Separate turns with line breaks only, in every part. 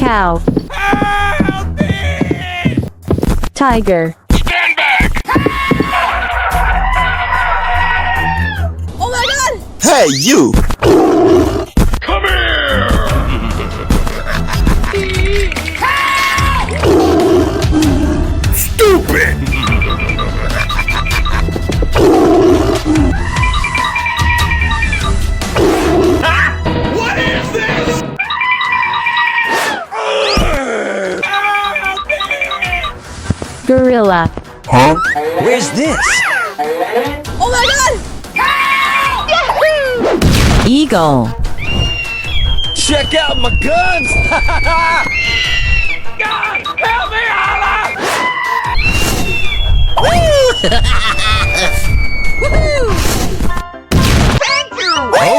Cow.
Help me!
Tiger.
Stand back!
Oh my god!
Hey, you!
Come here! Stupid! What is this? Help me!
Gorilla.
Huh? Where's this?
Oh my god!
Eagle.
Check out my guns!
God, help me, Allah!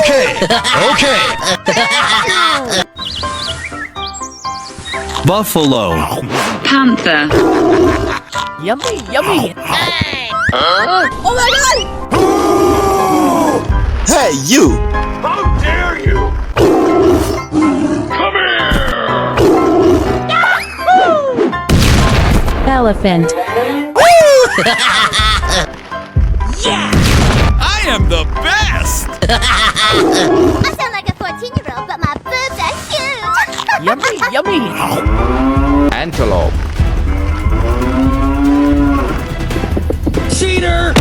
Okay, okay. Buffalo.
Panther.
Yummy, yummy! Oh my god!
Hey, you!
How dare you! Come here!
Elephant.
I am the best!
I sound like a 14-year-old, but my boobs are huge.
Yummy, yummy!
Antelope. Cheater!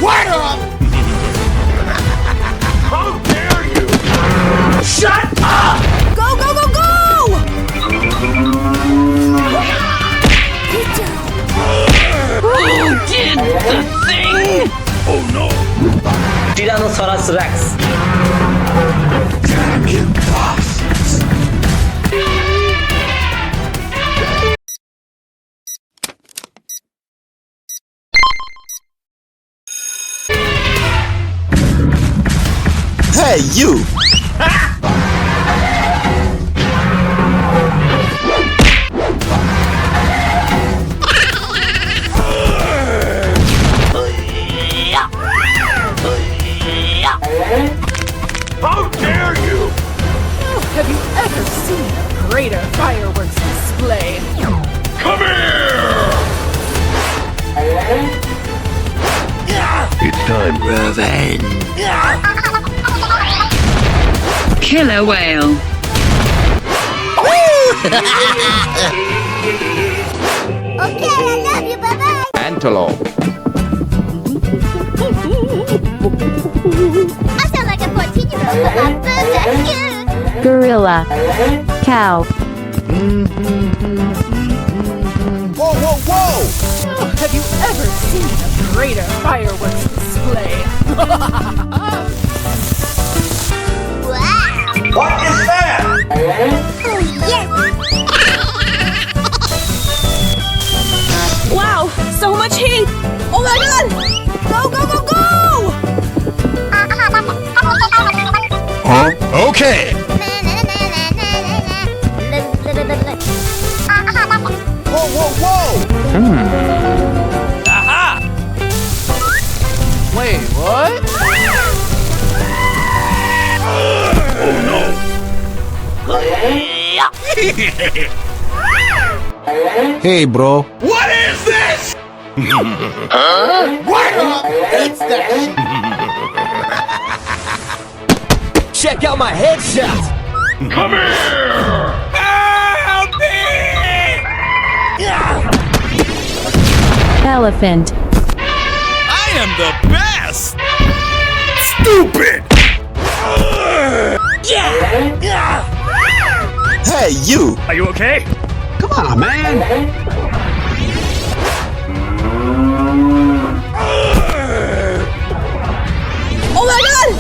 What up? How dare you! Shut up!
Go, go, go, go!
Who did the thing?
Oh no!
Tyrannosaurus Rex.
Damn you bastards!
Hey, you!
How dare you!
Have you ever seen a greater fireworks display?
Come here!
It's time. Revenge.
Killer whale.
Okay, I love you, bye-bye.
Antelope.
I sound like a 14-year-old, but my boobs are huge.
Gorilla. Cow.
Whoa, whoa, whoa!
Have you ever seen a greater fireworks display?
Wow.
What is that?
Oh, yes.
Wow, so much heat! Oh my god! Go, go, go, go!
Huh? Okay. Whoa, whoa, whoa!
Aha!
Wait, what?
Oh no!
Hey, bro.
What is this? Huh? What up? It's that!
Check out my headshot!
Come here! Help me!
Elephant.
I am the best! Stupid!
Hey, you!
Are you okay?
Come on, man!
Oh my god!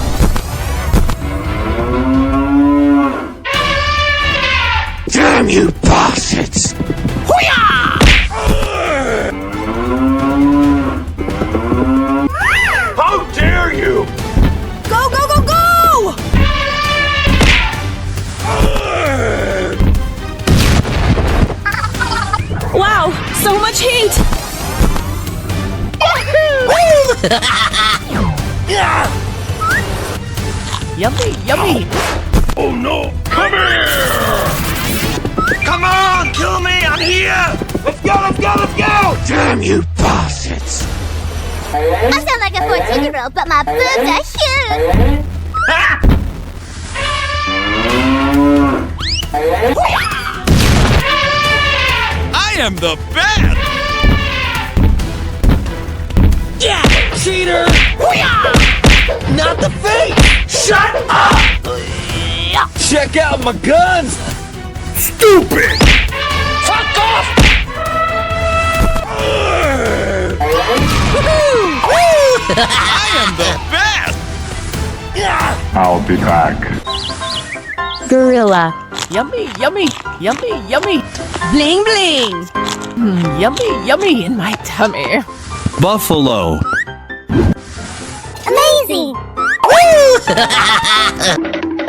Damn you bastards! How dare you!
Go, go, go, go! Wow, so much heat! Yummy, yummy! yummy.
Oh no! Come here! Come on! Kill me! I'm here! Let's go! Let's go! Let's go! Damn you bastards!
I sound like a 14-year-old, but my boobs are huge.
I am the best!
Yeah! Cheater! Not the face!
Shut up!
Check out my guns!
Stupid! Fuck off! I am the best!
I'll be back.
Gorilla.
Yummy, yummy, yummy, yummy. Bling, bling. Yummy, yummy in my tummy.
Buffalo.
Amazing.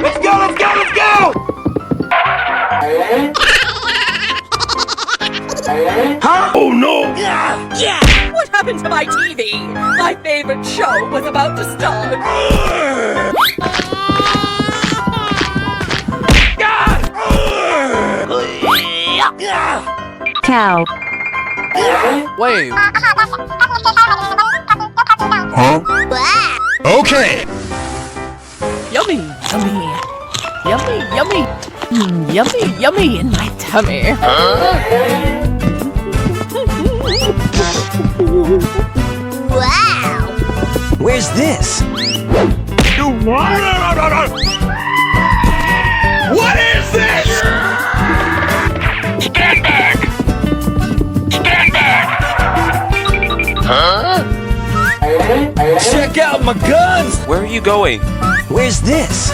Let's go! Let's go! Let's go! Huh? Oh no!
Yeah! What happened to my TV? My favorite show was about to start.
Cow.
Wait.
Huh?
Okay.
Yummy, yummy. Yummy, yummy. Yummy, yummy in my tummy.
Wow.
Where's this?
You what? What is this? Stand back! Stand back! Huh?
Check out my guns!
Where are you going?
Where's this?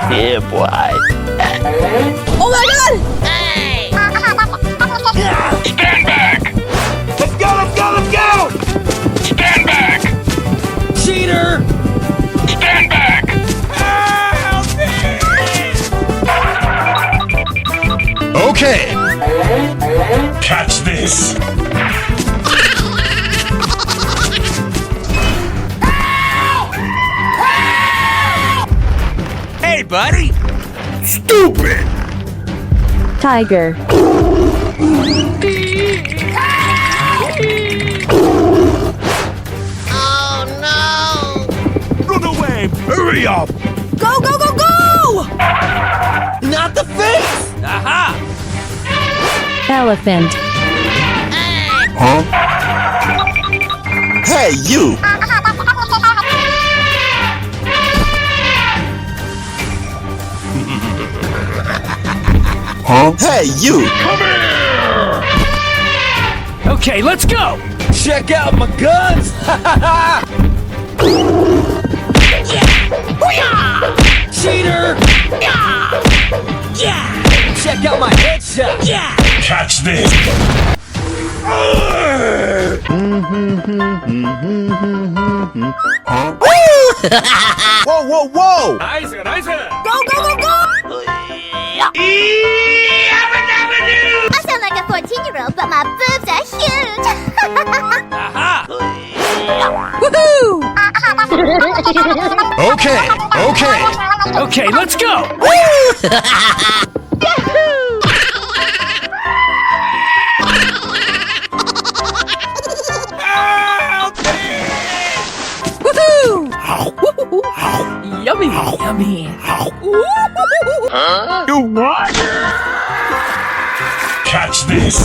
Yeah, boy.
Oh my god!
Hey.
Stand back! Let's go! Let's go! Let's go! Stand back!
Cheater!
Stand back!
Okay.
Catch this! Hey, buddy! Stupid!
Tiger.
Oh no.
Run away! Hurry up!
Go, go, go, go!
Not the face!
Aha!
Elephant.
Huh?
Hey, you!
Huh?
Hey, you!
Come here!
Okay, let's go!
Check out my guns! Cheater! Yeah! Check out my headshot! Yeah!
Catch this!
Whoa, whoa, whoa!
Nice, nice!
Go, go, go, go!
I sound like a 14-year-old, but my boobs are huge.
Woohoo!
Okay, okay!
Okay, let's go! Woohoo! Yummy, yummy.
You what? Catch this!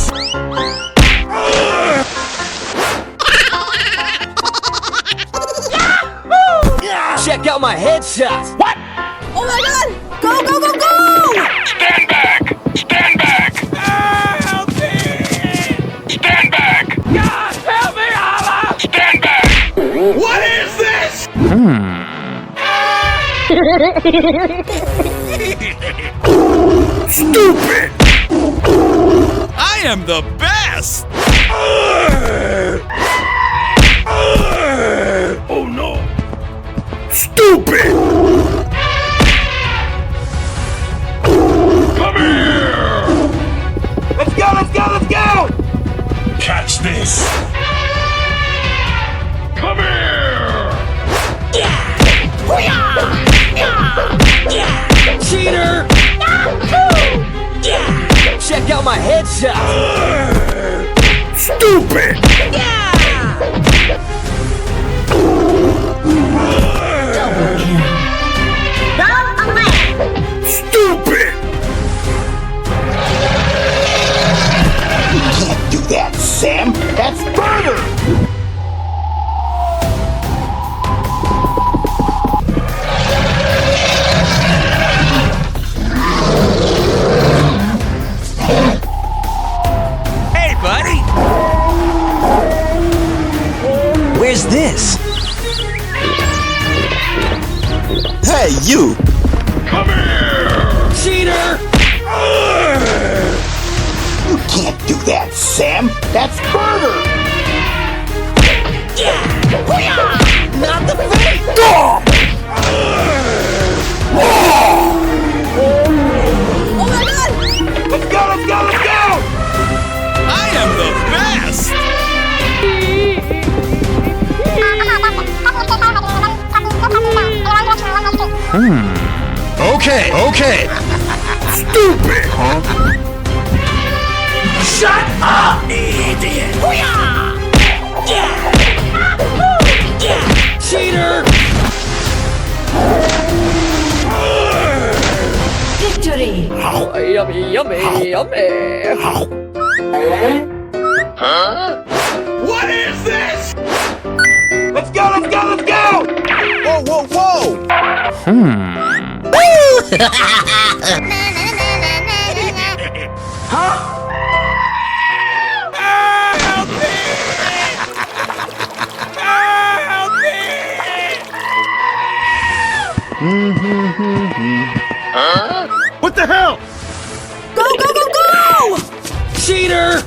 Check out my headshots!
What?
Oh my god! Go, go, go, go!
Stand back! Stand back! Help me! Stand back! God, help me, Allah! Stand back! What is this? Stupid! I am the best! Oh no! Stupid! Come here! Let's go, let's go, let's go! Catch this! Come here! Stupid! Stupid!
Can't do that, Sam. That's murder!
Hey, buddy!
Where's this? Hey, you!
Come here!
Cheater! You can't do that, Sam. That's murder! Not the face!
Let's go, let's go, let's go! I am the best!
Okay, okay.
Stupid! Shut up, idiot!
Cheater!
Victory!
Yummy, yummy, yummy.
What is this? Let's go, let's go, let's go!
Whoa, whoa, whoa!
Help me! Help me! What the hell?
Go, go, go, go!
Cheater!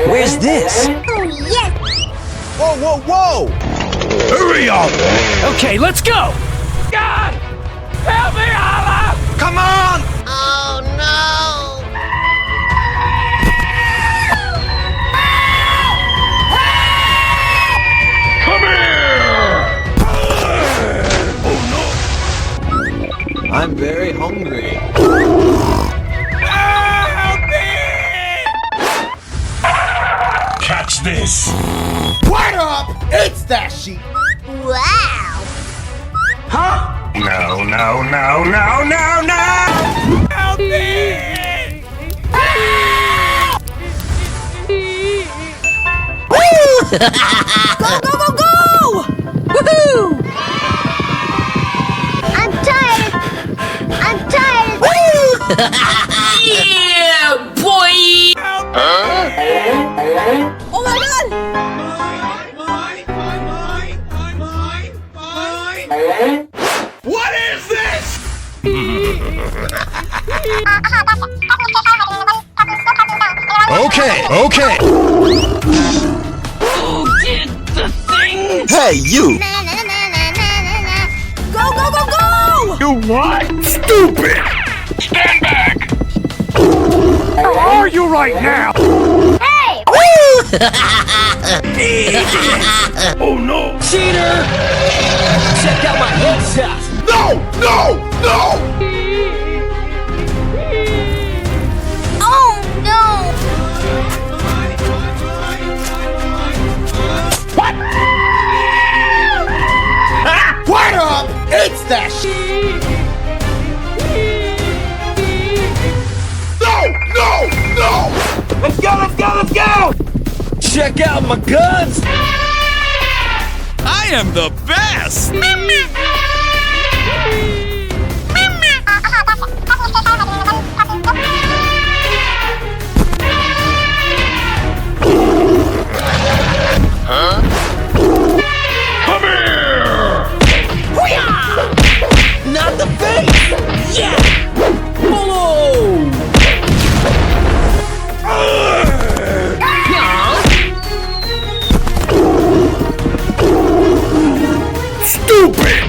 Where's this?
Oh, yes!
Whoa, whoa, whoa!
Hurry up!
Okay, let's go!
God! Help me, Allah! Come on!
Oh, no!
Come here! Oh no!
I'm very hungry.
Help me! Catch this!
What up? It's that sheep.
Wow!
No, no, no, no, no, no! Help me!
Go, go, go, go! Woohoo!
I'm tired! I'm tired!
Yeah, boy! Oh my god!
What is this?
Okay, okay.
Who did the thing?
Hey, you!
Go, go, go, go!
You what? Stupid! Stand back! Where are you right now?
Hey!
Oh no!
Cheater! Check out my headshot!
No! No! No!
Oh, no!
What?
What up? It's that sheep.
No! No! No! Let's go! Let's go! Let's go!
Check out my guns!
I am the best! Come here!
Not the face! Yeah! Follow!
Stupid!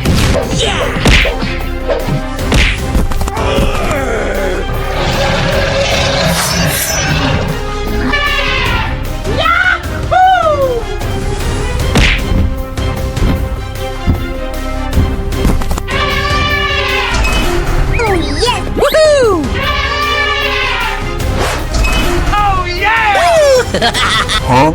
Huh?